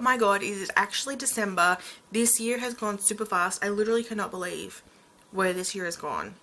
my god, it is actually December. This year has gone super fast. I literally cannot believe where this year has gone.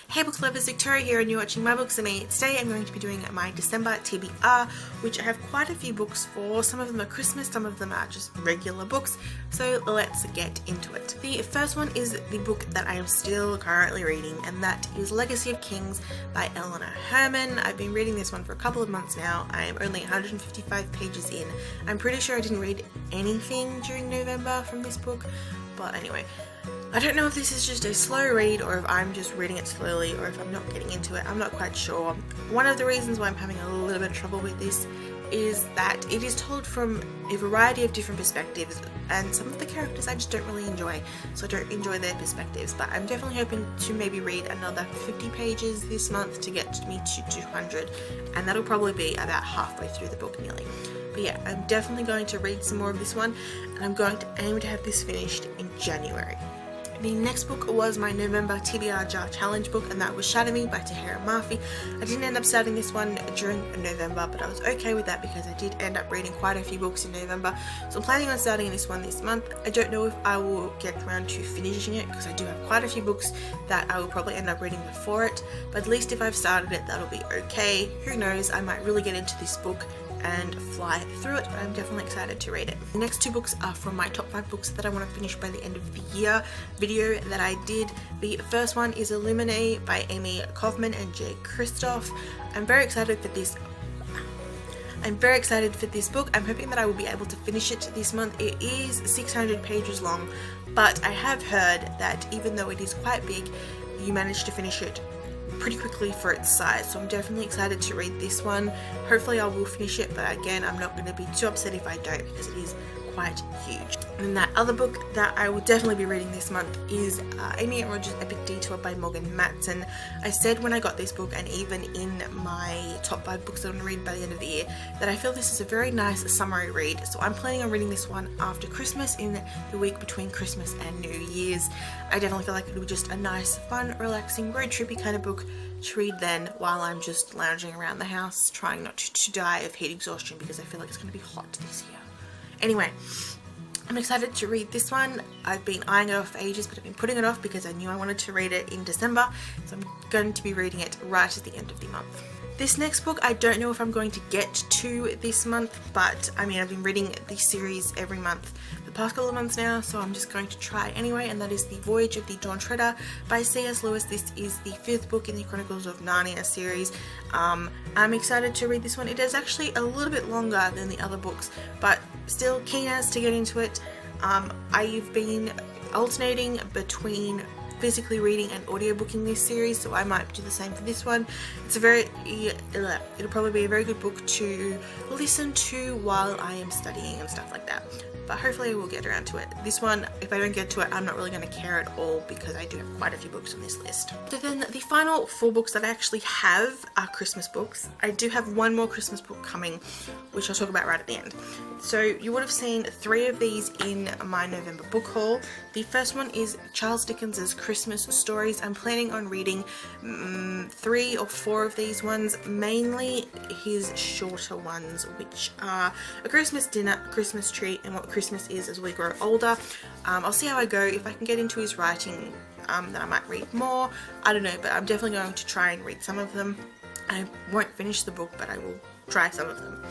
Hey book lovers, Victoria here and you're watching My Books and Me. Today I'm going to be doing my December TBR, which I have quite a few books for. Some of them are Christmas, some of them are just regular books, so let's get into it. The first one is the book that I am still currently reading, and that is Legacy of Kings by Eleanor Herman. I've been reading this one for a couple of months now. I am only 155 pages in. I'm pretty sure I didn't read anything during November from this book, but anyway. I don't know if this is just a slow read or if I'm just reading it slowly or if I'm not getting into it. I'm not quite sure. One of the reasons why I'm having a little bit of trouble with this is that it is told from a variety of different perspectives, and some of the characters I just don't really enjoy, so I don't enjoy their perspectives. But I'm definitely hoping to maybe read another 50 pages this month to get me to 200, and that'll probably be about halfway through the book nearly. But yeah, I'm definitely going to read some more of this one, and I'm going to aim to have this finished in January. The next book was my November TBR Jar Challenge book, and that was Shatter Me by Tahira Murphy. I didn't end up starting this one during November, but I was okay with that because I did end up reading quite a few books in November. So I'm planning on starting this one this month. I don't know if I will get around to finishing it because I do have quite a few books that I will probably end up reading before it, but at least if I've started it, that'll be okay. Who knows, I might really get into this book and fly through it, but I'm definitely excited to read it. The next two books are from my top 5 books that I want to finish by the end of the year video that I did. The first one is Illuminae by Amy Kaufman and Jay Kristoff. I'm very excited for this book. I'm hoping that I will be able to finish it this month. It is 600 pages long, but I have heard that even though it is quite big, you manage to finish it pretty quickly for its size, so I'm definitely excited to read this one. Hopefully I will finish it, but again, I'm not going to be too upset if I don't because it is quite huge. And that other book that I will definitely be reading this month is Amy and Roger's Epic Detour by Morgan Matson. I said when I got this book, and even in my top 5 books that I'm going to read by the end of the year, that I feel this is a very nice summary read, so I'm planning on reading this one after Christmas, in the week between Christmas and New Year's. I definitely feel like it'll be just a nice, fun, relaxing, road trippy kind of book to read then while I'm just lounging around the house trying not to die of heat exhaustion because I feel like it's going to be hot this year. Anyway, I'm excited to read this one. I've been eyeing it off for ages, but I've been putting it off because I knew I wanted to read it in December, so I'm going to be reading it right at the end of the month. This next book, I don't know if I'm going to get to this month, but I mean, I've been reading this series every month the past couple of months now, so I'm just going to try anyway, and that is The Voyage of the Dawn Treader by C.S. Lewis. This is the 5th book in the Chronicles of Narnia series. I'm excited to read this one. It is actually a little bit longer than the other books, but still keen as to get into it. I've been alternating between physically reading and audiobooking this series, so I might do the same for this one. It'll probably be a very good book to listen to while I am studying and stuff like that, but hopefully I will get around to it. This one, if I don't get to it, I'm not really going to care at all because I do have quite a few books on this list. So then the final 4 books that I actually have are Christmas books. I do have one more Christmas book coming, which I'll talk about right at the end. So you would have seen 3 of these in my November book haul. The first one is Charles Dickens's Christmas Stories. I'm planning on reading 3 or 4 of these ones, mainly his shorter ones, which are A Christmas Dinner, Christmas Tree, and What Christmas Is as We Grow Older. I'll see how I go. If I can get into his writing, then I might read more. I don't know, but I'm definitely going to try and read some of them. I won't finish the book, but I will try some of them.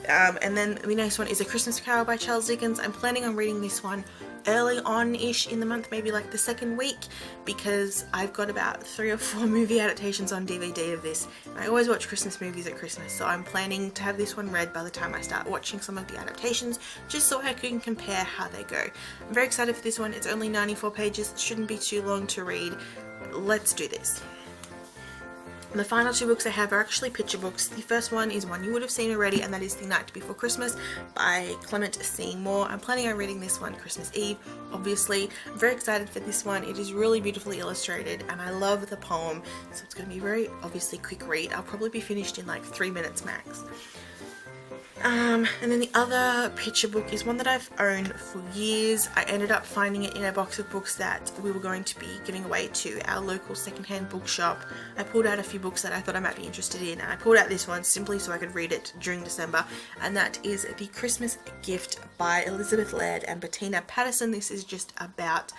And then the next one is A Christmas Carol by Charles Dickens. I'm planning on reading this one early on-ish in the month, maybe like the second week, because I've got about 3 or 4 movie adaptations on DVD of this. I always watch Christmas movies at Christmas, so I'm planning to have this one read by the time I start watching some of the adaptations, just so I can compare how they go. I'm very excited for this one. It's only 94 pages, it shouldn't be too long to read. Let's do this. And the final 2 books I have are actually picture books. The first one is one you would have seen already, and that is The Night Before Christmas by Clement C. Moore. I'm planning on reading this one Christmas Eve, obviously. I'm very excited for this one. It is really beautifully illustrated, and I love the poem, so it's going to be a very obviously quick read. I'll probably be finished in like 3 minutes max. And then the other picture book is one that I've owned for years. I ended up finding it in a box of books that we were going to be giving away to our local secondhand bookshop. I pulled out a few books that I thought I might be interested in, and I pulled out this one simply so I could read it during December, and that is The Christmas Gift by Elizabeth Laird and Bettina Patterson. This is just about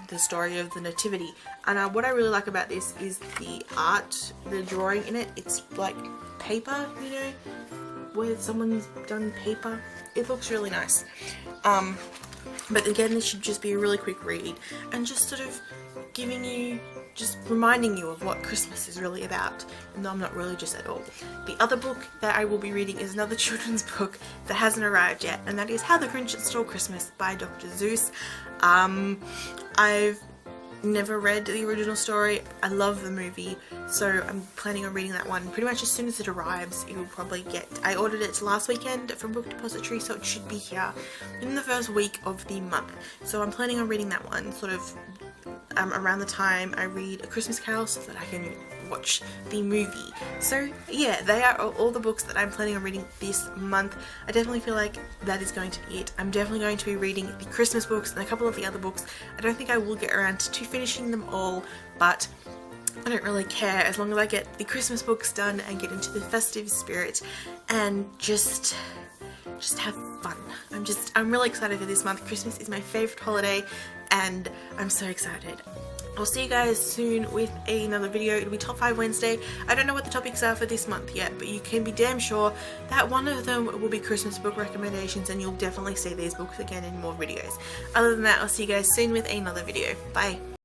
the story of the Nativity, and what I really like about this is the art, the drawing in it. It's like paper, you know, where someone's done paper. It looks really nice. But again, this should just be a really quick read and just sort of reminding you of what Christmas is really about, and though I'm not religious at all. The other book that I will be reading is another children's book that hasn't arrived yet, and that is How the Grinch Stole Christmas by Dr. Seuss. I've never read the original story. I love the movie, so I'm planning on reading that one pretty much as soon as it arrives. It will probably I ordered it last weekend from Book Depository, so it should be here in the first week of the month. So I'm planning on reading that one sort of around the time I read A Christmas Carol, so that I can watch the movie. So yeah, they are all the books that I'm planning on reading this month. I definitely feel like that is going to be it. I'm definitely going to be reading the Christmas books and a couple of the other books. I don't think I will get around to finishing them all, but I don't really care as long as I get the Christmas books done and get into the festive spirit and just have fun. I'm really excited for this month. Christmas is my favorite holiday and I'm so excited. I'll see you guys soon with another video. It'll be Top 5 Wednesday. I don't know what the topics are for this month yet, but you can be damn sure that one of them will be Christmas book recommendations, and you'll definitely see these books again in more videos. Other than that, I'll see you guys soon with another video. Bye.